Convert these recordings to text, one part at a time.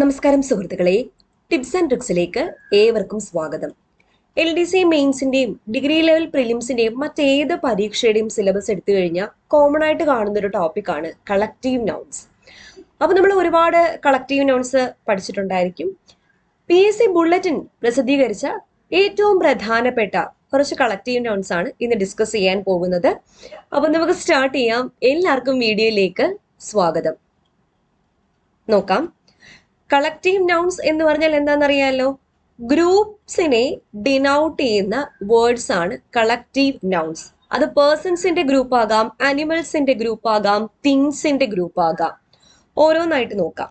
നമസ്കാരം സുഹൃത്തുക്കളെ, tips and ട്രിക്സിലേക്ക് ഏവർക്കും സ്വാഗതം. LDC മെയിൻസിന്റെയും ഡിഗ്രി ലെവൽ പ്രിലിംസിന്റെയും മറ്റേത് പരീക്ഷയുടെയും സിലബസ് എടുത്തു കഴിഞ്ഞാൽ കോമൺ ആയിട്ട് കാണുന്ന ഒരു ടോപ്പിക്കാണ് കളക്റ്റീവ് നൗൺസ്. അപ്പൊ നമ്മൾ ഒരുപാട് കളക്റ്റീവ് നൗൺസ് പഠിച്ചിട്ടുണ്ടായിരിക്കും. PSC ബുള്ളറ്റിൻ പ്രസിദ്ധീകരിച്ച ഏറ്റവും പ്രധാനപ്പെട്ട കുറച്ച് കളക്റ്റീവ് നൗൺസ് ആണ് ഇന്ന് ഡിസ്കസ് ചെയ്യാൻ പോകുന്നത്. അപ്പൊ നമുക്ക് സ്റ്റാർട്ട് ചെയ്യാം. എല്ലാവർക്കും വീഡിയോയിലേക്ക് സ്വാഗതം. നോക്കാം. കളക്റ്റീവ് നൗൺസ് എന്ന് പറഞ്ഞാൽ എന്താണെന്നറിയാലോ? ഗ്രൂപ്പ്സിനെ ഡിനൗട്ട് ചെയ്യുന്ന വേർഡ്സ് ആണ് കളക്റ്റീവ് നൗൺസ്. അത് പേഴ്സൺസിന്റെ ഗ്രൂപ്പ് ആകാം, അനിമൽസിന്റെ ഗ്രൂപ്പ് ആകാം, തിങ്സിന്റെ ഗ്രൂപ്പ് ആകാം. ഓരോന്നായിട്ട് നോക്കാം.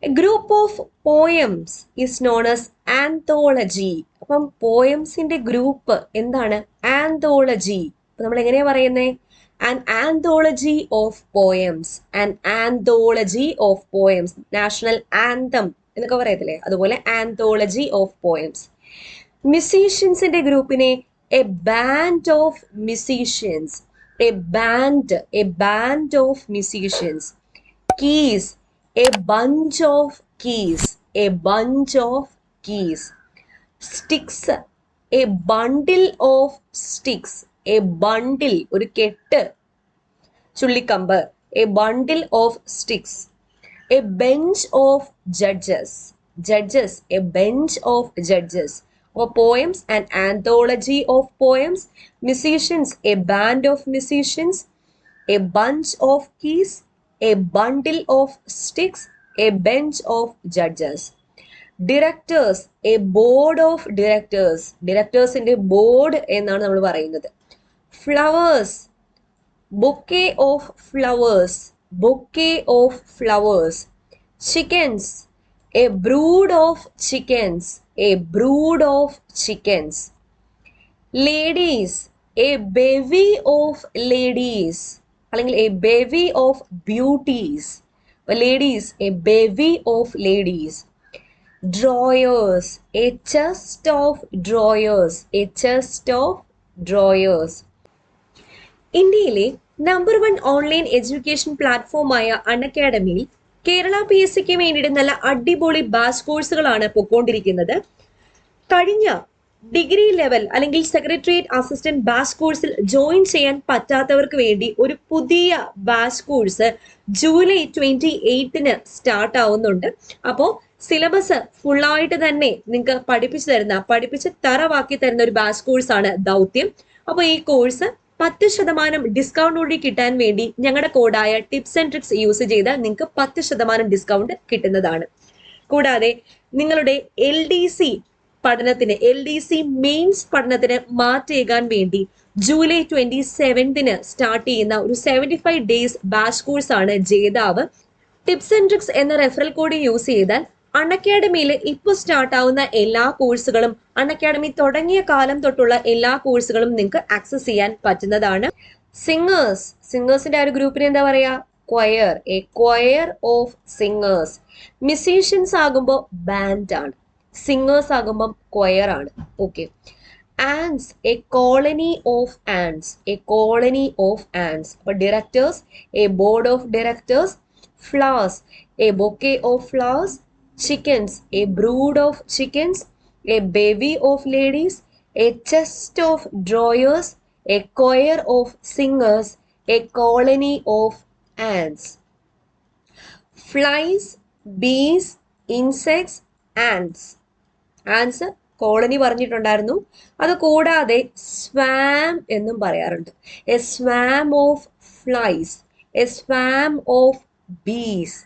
Group of poems is known as anthology. അപ്പം പോയംസിന്റെ ഗ്രൂപ്പ് എന്താണ്? ആന്തോളജി. നമ്മൾ എങ്ങനെയാ പറയുന്നേ? An anthology of poems. An anthology of poems. National anthem എന്നൊക്കെ പറയത്തില്ലേ, അതുപോലെ ആന്തോളജി ഓഫ് പോയംസ്. മ്യൂസീഷ്യൻസിന്റെ ഗ്രൂപ്പിനെ a band of musicians. A band of musicians. Keys a bunch of keys. A bunch of keys. Sticks a bundle of sticks. A bundle ഒരു കെട്ട്, ചുള്ളിക്കമ്പ്. A bundle of sticks. A bench of judges. Judges a bench of judges. അപ്പോൾ poems and anthology of poems. Musicians a band of musicians. A bunch of keys. A bundle of sticks. A bench of judges. Directors a board of directors. ഡിറക്ടേഴ്സിന്റെ board എന്നാണ് നമ്മൾ പറയുന്നത്. Flowers bouquet of flowers. Bouquet of flowers. Chickens a brood of chickens. A brood of chickens. Ladies a bevy of ladies. അല്ലെങ്കിൽ a bevy of beauties. Ladies a bevy of ladies. Drawers a chest of drawers. A chest of drawers. ഇന്ത്യയിലെ number 1 online education പ്ലാറ്റ്ഫോമായ അൺഅക്കാഡമിയിൽ Kerala PSCക്ക് വേണ്ടിയിട്ട് നല്ല അടിപൊളി batch കോഴ്സുകളാണ് പൊയ്ക്കൊണ്ടിരിക്കുന്നത്. കഴിഞ്ഞ degree level അല്ലെങ്കിൽ secretariat assistant batch കോഴ്സിൽ ജോയിൻ ചെയ്യാൻ പറ്റാത്തവർക്ക് വേണ്ടി ഒരു പുതിയ ബാച്ച് കോഴ്സ് ജൂലൈ 28 സ്റ്റാർട്ട് ആവുന്നുണ്ട്. അപ്പോൾ സിലബസ് ഫുള്ളായിട്ട് തന്നെ നിങ്ങൾക്ക് പഠിപ്പിച്ച് തറവാക്കി തരുന്ന ഒരു ബാച്ച് കോഴ്സാണ് ദൗത്യം. അപ്പോൾ ഈ കോഴ്സ് 10% ഡിസ്കൗണ്ടോടെ കിട്ടാൻ വേണ്ടി ഞങ്ങളുടെ കോഡായ ടിപ്സ് ആൻഡ് ട്രിക്സ് യൂസ് ചെയ്താൽ നിങ്ങൾക്ക് 10% ഡിസ്കൗണ്ട് കിട്ടുന്നതാണ്. കൂടാതെ നിങ്ങളുടെ LDC പഠനത്തിന്, LDC മെയിൻസ് പഠനത്തിന് മാറ്റേകാൻ വേണ്ടി ജൂലൈ 27 സ്റ്റാർട്ട് ചെയ്യുന്ന ഒരു 75 days ബാച്ച് കോഴ്സാണ് ജേതാവ്. ടിപ്സ് ആൻഡ് ട്രിക്സ് എന്ന റെഫറൽ കോഡ് യൂസ് ചെയ്താൽ അൺഅക്കാഡമിയിൽ ഇപ്പോൾ സ്റ്റാർട്ട് ആവുന്ന എല്ലാ കോഴ്സുകളും, അൺഅക്കാഡമി തുടങ്ങിയ കാലം തൊട്ടുള്ള എല്ലാ കോഴ്സുകളും നിങ്ങൾക്ക് ആക്സസ് ചെയ്യാൻ പറ്റുന്നതാണ്. സിംഗേഴ്സിന്റെ ആ ഒരു ഗ്രൂപ്പിന് എന്താ പറയാ? Choir. A choir of singers. Musicians ആകുമ്പോൾ ബാൻഡ് ആണ്, സിംഗേഴ്സ് ആകുമ്പോൾ ക്വയർ ആണ്. Okay. Ants a colony of ants. A colony of ants. അപ്പൊ directors a board of directors. Flowers a bouquet of flowers. Chickens a brood of chickens. A bevy of ladies. A chest of drawers. A choir of singers. A colony of ants. Flies, bees, insects, ants. Ants colony പറഞ്ഞിട്ടുണ്ടായിരുന്നു. അത് കൂടാതെ swarm എന്നും പറയാറുണ്ട്. A swarm of flies. A swarm of bees.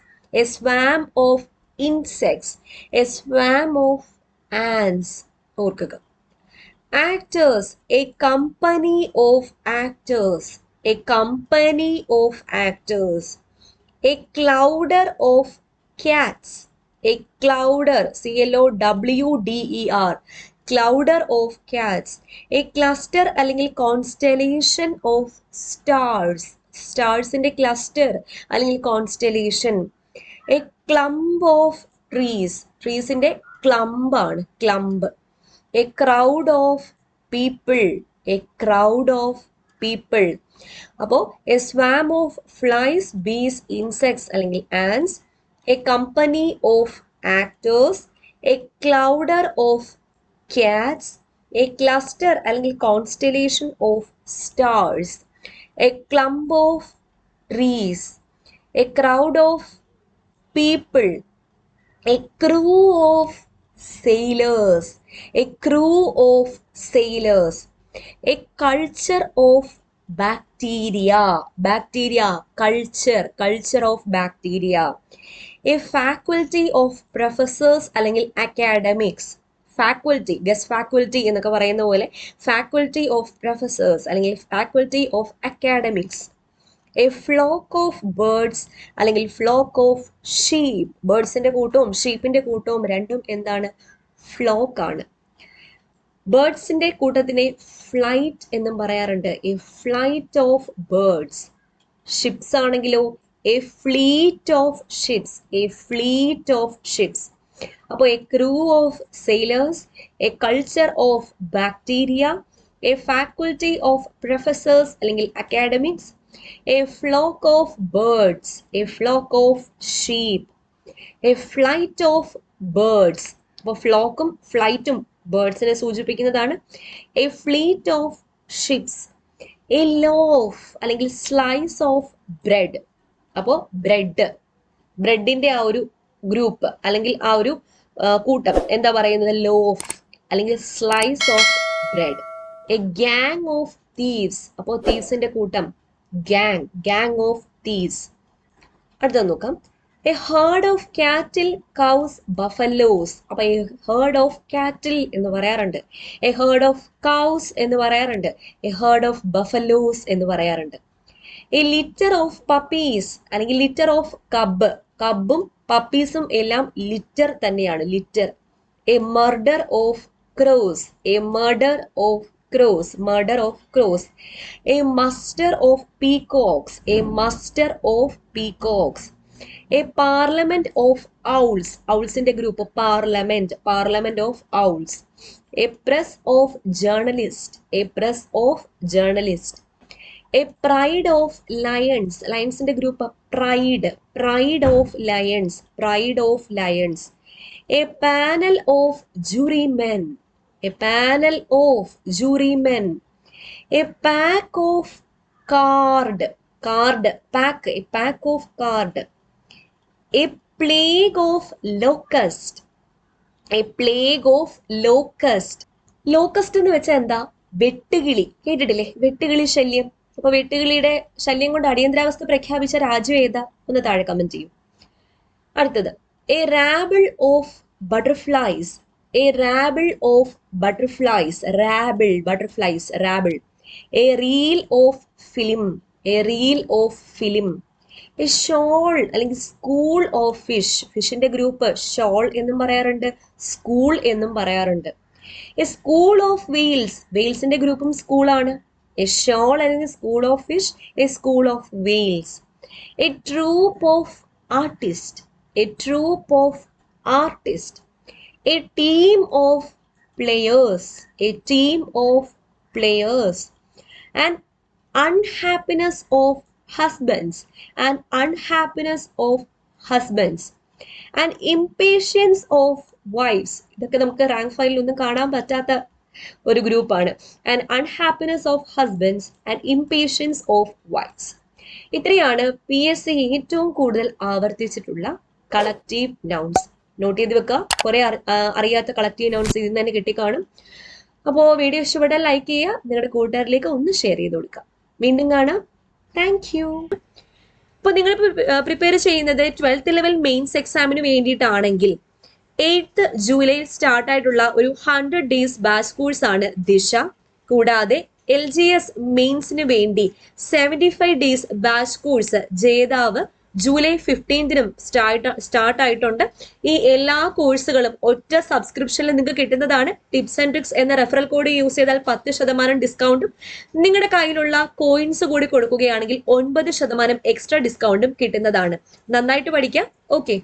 A swarm of insects. A swarm of ants. ഓർക്കുക. Actors a company of actors. A company of actors. A clouder of cats. A clouder CLOWDER. Clouder of cats. A cluster അല്ലെങ്കിൽ constellation of stars. സ്റ്റാർസിന്റെ cluster അല്ലെങ്കിൽ constellation. A clump of trees. ട്രീസിന്റെ clump ആണ്, clump. A crowd of people. A crowd of people. അപ്പോൾ a swarm of flies, bees, insects അല്ലെങ്കിൽ ants. a company of actors, a clouder of cats, a cluster അല്ലെങ്കിൽ constellation of stars, a clump of trees, a crowd of people, a crew of sailors, a crew of sailors, a culture of bacteria, culture of bacteria, a faculty of professors അല്ലെങ്കിൽ academics, faculty, guest faculty എന്നൊക്കെ പറയുന്ന പോലെ faculty of professors അല്ലെങ്കിൽ faculty of academics, a flock of birds അല്ലെങ്കിൽ flock of sheep, ബേർഡ്സിന്റെ കൂട്ടവും ഷീപ്പിന്റെ കൂട്ടവും രണ്ടും എന്താണ്? Flock ആണ്. ബേർഡ്സിന്റെ കൂട്ടത്തിനെ flight എന്നും പറയാറുണ്ട്. A flight of birds. Ships ആണെങ്കിലോ a fleet of ships, a fleet of ships. അപ്പോൾ a crew of sailors, a culture of bacteria, a faculty of professors അല്ലെങ്കിൽ academics, a flock of birds, a flock of sheep, a flight of birds. അപ്പോൾ ഫ്ലോക്കും ഫ്ലൈറ്റും ബേർഡ്സിനെ സൂചിപ്പിക്കുന്നതാണ്. A fleet of ships, A loaf അല്ലെങ്കിൽ slice of bread. അപ്പോൾ ബ്രെഡിന്റെ ആ ഒരു group അല്ലെങ്കിൽ ആ ഒരു കൂട്ടം എന്താ പറയുന്നത്? ലോഫ് അല്ലെങ്കിൽ slice of bread. A gang of thieves, അപ്പോൾ തീവ്സിന്റെ കൂട്ടം gang of thieves. അടുത്ത നോക്കാം. എ ഹേർഡ് ഓഫ് കാറ്റിൽ, കൗസ്, ബഫലോസ്. അപ്പൊ എ ഹേർഡ് ഓഫ് കാറ്റിൽ എന്ന് പറയാറുണ്ട്, എ ഹേർഡ് ഓഫ് കൗസ് എന്ന് പറയാറുണ്ട്, എ ഹേർഡ് ഓഫ് ബഫലോസ് എന്ന് പറയാറുണ്ട്. എ ലിറ്റർ ഓഫ് പപ്പീസ് അല്ലെങ്കിൽ ലിറ്റർ ഓഫ് കബ്ബും പപ്പീസും എല്ലാം ലിറ്റർ തന്നെയാണ്, litre. A murder of cross, A murder of crows, murder of crows. A muster of peacocks, a muster of peacocks. A parliament of owls, owls in the group, parliament of owls. A press of journalists, a press of journalists. A pride of lions, lions in the group, pride of lions, pride of lions. A panel of jurymen, a panel of jurymen. A pack of pack of card. A plague of locust, a plague of locust. Locust എന്ന് വെച്ചാൽ എന്താ? വെട്ടുകിളി. കേട്ടിട്ടില്ലേ? വെട്ടുകിളി ശല്യം. അപ്പൊ വെട്ടുകിളിയുടെ ശല്യം കൊണ്ട് അടിയന്തരാവസ്ഥ പ്രഖ്യാപിച്ച രാജ്യം ഏതാ? ഒന്ന് താഴെ കമന്റ് ചെയ്യും. അടുത്തത്, a rabble of butterflies, a rabble of butterflies, rabble. A reel of film, a reel of film. A shoal അല്ലെങ്കിൽ സ്കൂൾ ഓഫ് ഫിഷ്, ഫിഷിന്റെ ഗ്രൂപ്പ് ഷോൾ എന്നും പറയാറുണ്ട്, സ്കൂൾ എന്നും പറയാറുണ്ട്. എ സ്കൂൾ ഓഫ് വെയിൽസ്, വെയിൽസിന്റെ ഗ്രൂപ്പും സ്കൂളാണ്. എ ഷോൾ അല്ലെങ്കിൽ school of fish, a school of whales. A troupe of artist, a troupe of artist. A team of players, a team of players. An unhappiness of husbands, an unhappiness of husbands. An impatience of wives. ഇതൊക്കെ നമുക്ക് rank ഫയലിൽ ഒന്നും കാണാൻ പറ്റാത്ത ഒരു ഗ്രൂപ്പാണ്. An unhappiness of husbands and impatience of wives. ഇത്രയാണ് PSC ഏറ്റവും കൂടുതൽ ആവർത്തിച്ചിട്ടുള്ള കളക്റ്റീവ് നൗൺസ്. നോട്ട് ചെയ്ത് വെക്കുക. കുറെ അറിയാത്ത കളക്റ്റീവ് നൗൺസ് ഇതിൽ തന്നെ കിട്ടിക്കാണും. അപ്പോൾ വീഡിയോ ഇഷ്ടപ്പെട്ടാൽ ലൈക്ക് ചെയ്യുക, നിങ്ങളുടെ കൂട്ടുകാരിലേക്ക് ഒന്ന് ഷെയർ ചെയ്ത് കൊടുക്കുക. വീണ്ടും കാണാം. Thank you. അപ്പോൾ നിങ്ങൾ പ്രിപ്പയർ ചെയ്യുന്നത് 12th ലെവൽ മെയിൻസ് എക്സാമിന് വേണ്ടിയിട്ടാണെങ്കിൽ 8th ജൂലൈയിൽ സ്റ്റാർട്ട് ആയിട്ടുള്ള ഒരു 100 days ബാച്ച് കോഴ്സ് ആണ് ദിശ. കൂടാതെ LGS മെയിൻസിന് വേണ്ടി 75 days ബാച്ച് കോഴ്സ് ജേതാവ് ജൂലൈ 15-നും സ്റ്റാർട്ട് ആയിട്ടുണ്ട്. ഈ എല്ലാ കോഴ്സുകളും ഒറ്റ സബ്സ്ക്രിപ്ഷനിൽ നിങ്ങൾക്ക് കിട്ടുന്നതാണ്. ടിപ്സ് ആൻഡ് ട്രിക്സ് എന്ന റെഫറൽ കോഡ് യൂസ് ചെയ്താൽ 10% ഡിസ്കൗണ്ടും നിങ്ങളുടെ കയ്യിലുള്ള കോയിൻസ് കൂടി കൊടുക്കുകയാണെങ്കിൽ 9% എക്സ്ട്രാ ഡിസ്കൗണ്ടും കിട്ടുന്നതാണ്. നന്നായിട്ട് പഠിക്കാം. ഓക്കെ.